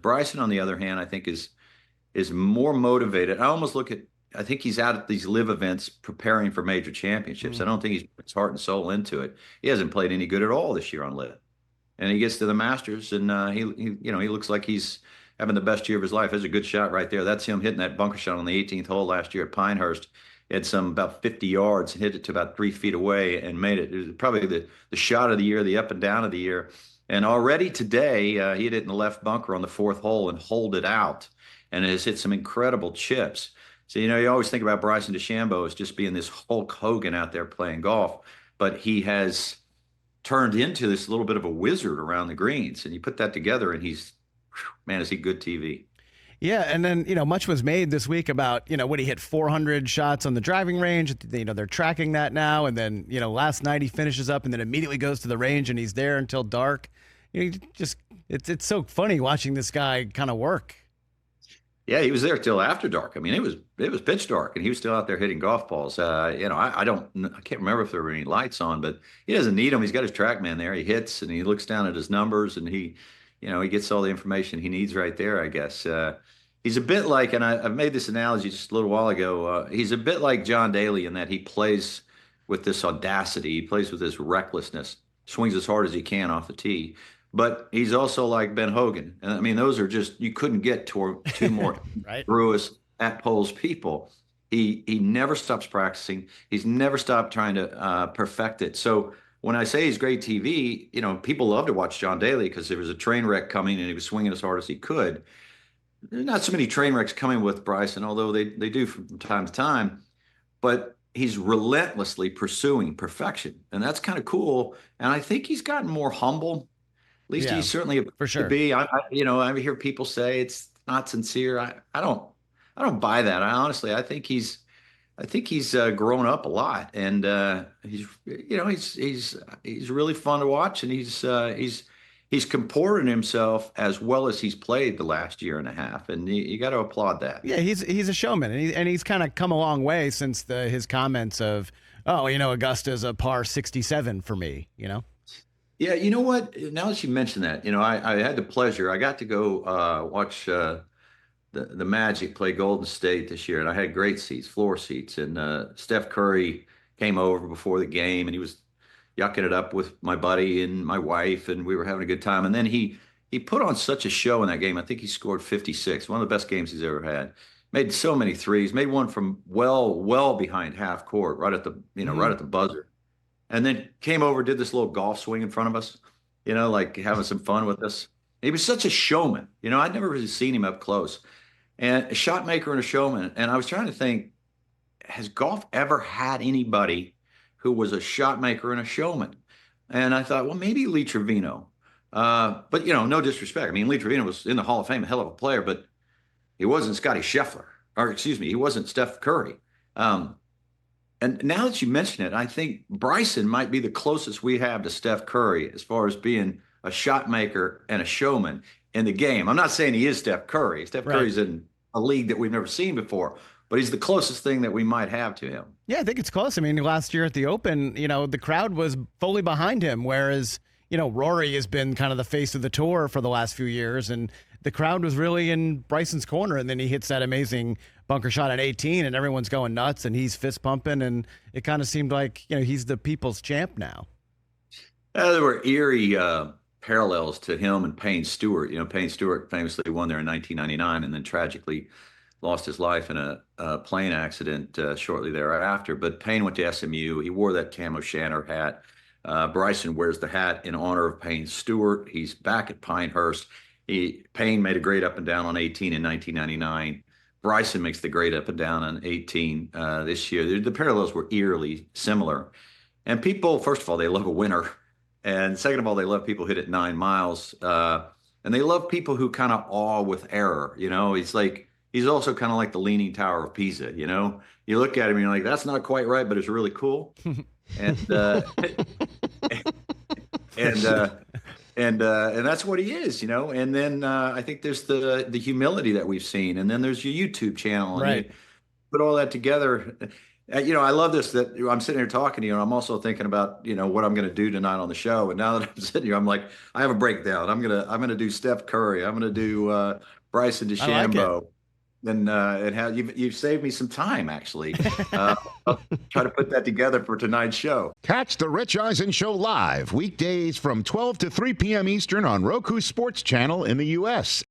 Bryson, on the other hand, I think is more motivated. I think he's out at these live events preparing for major championships. I don't think he's put his heart and soul into it. He hasn't played any good at all this year on live. And he gets to the Masters, and he looks like he's having the best year of his life. There's a good shot right there. That's him hitting that bunker shot on the 18th hole last year at Pinehurst. He had some about 50 yards and hit it to about 3 feet away and made it. It was probably the shot of the year, the up and down of the year. And already today, he hit it in the left bunker on the fourth hole and holed it out, and has hit some incredible chips. So, you always think about Bryson DeChambeau as just being this Hulk Hogan out there playing golf, but he has turned into this little bit of a wizard around the greens. And you put that together, and man, is he good TV. Yeah, and then, much was made this week about, when he hit 400 shots on the driving range. They're tracking that now. And then, last night he finishes up and then immediately goes to the range, and he's there until dark. It's so funny watching this guy kind of work. Yeah, he was there till after dark. I mean, it was pitch dark, and he was still out there hitting golf balls. I can't remember if there were any lights on, but he doesn't need them. He's got his TrackMan there. He hits, and he looks down at his numbers, and he gets all the information he needs right there, I guess. He's a bit like, and I've made this analogy just a little while ago. He's a bit like John Daly in that he plays with this audacity. He plays with this recklessness, swings as hard as he can off the tee. But he's also like Ben Hogan. And I mean, those are just, you couldn't get two more right. Brewis at Poles people. He never stops practicing. He's never stopped trying to perfect it. So when I say he's great TV, people love to watch John Daly because there was a train wreck coming and he was swinging as hard as he could. There's not so many train wrecks coming with Bryson, although they do from time to time. But he's relentlessly pursuing perfection. And that's kind of cool. And I think he's gotten more humble. At least he's certainly for sure. To be. I hear people say it's not sincere. I don't buy that. I think he's grown up a lot, and he's really fun to watch, and he's comported himself as well as he's played the last year and a half, and you got to applaud that. Yeah, he's a showman, and he's kind of come a long way since his comments of, Augusta's a par 67 for me. Yeah, you know what? Now that you mention that, I had the pleasure. I got to go watch the Magic play Golden State this year, and I had great seats, floor seats. And Steph Curry came over before the game, and he was yucking it up with my buddy and my wife, and we were having a good time. And then he put on such a show in that game. I think he scored 56, one of the best games he's ever had. Made so many threes, made one from well behind half court, right at the right at the buzzer. And then came over, did this little golf swing in front of us, like having some fun with us. He was such a showman. I'd never really seen him up close. And a shot maker and a showman. And I was trying to think, has golf ever had anybody who was a shot maker and a showman? And I thought, well, maybe Lee Trevino. But, no disrespect. I mean, Lee Trevino was in the Hall of Fame, a hell of a player, but he wasn't Scotty Scheffler. Or, excuse me, he wasn't Steph Curry. And now that you mention it, I think Bryson might be the closest we have to Steph Curry as far as being a shot maker and a showman in the game. I'm not saying he is Steph Curry. Steph Curry's in a league that we've never seen before, but he's the closest thing that we might have to him. Yeah, I think it's close. I mean, last year at the Open, the crowd was fully behind him, whereas, Rory has been kind of the face of the tour for the last few years, and the crowd was really in Bryson's corner, and then he hits that amazing bunker shot at 18, and everyone's going nuts, and he's fist pumping, and it kind of seemed like, he's the people's champ now. There were eerie parallels to him and Payne Stewart. Payne Stewart famously won there in 1999 and then tragically lost his life in a plane accident shortly thereafter. But Payne went to SMU. He wore that camo Shanner hat. Bryson wears the hat in honor of Payne Stewart. He's back at Pinehurst. Payne made a great up and down on 18 in 1999. Bryson makes the great up and down on 18 this year. The parallels were eerily similar. And people, first of all, they love a winner. And second of all, they love people who hit it 9 miles. And they love people who kind of awe with error. He's also kind of like the Leaning Tower of Pisa. You look at him and you're like, that's not quite right, but it's really cool. And and that's what he is, And then I think there's the humility that we've seen, and then there's your YouTube channel, and you put all that together. I love this that I'm sitting here talking to you, and I'm also thinking about, what I'm going to do tonight on the show. And now that I'm sitting here, I'm like, I have a breakdown. I'm gonna do Steph Curry. I'm gonna do Bryson I like it. DeChambeau, and how you've saved me some time actually. I'll try to put that together for tonight's show. Catch the Rich Eisen Show live weekdays from 12 to 3 p.m. Eastern on Roku Sports Channel in the U.S.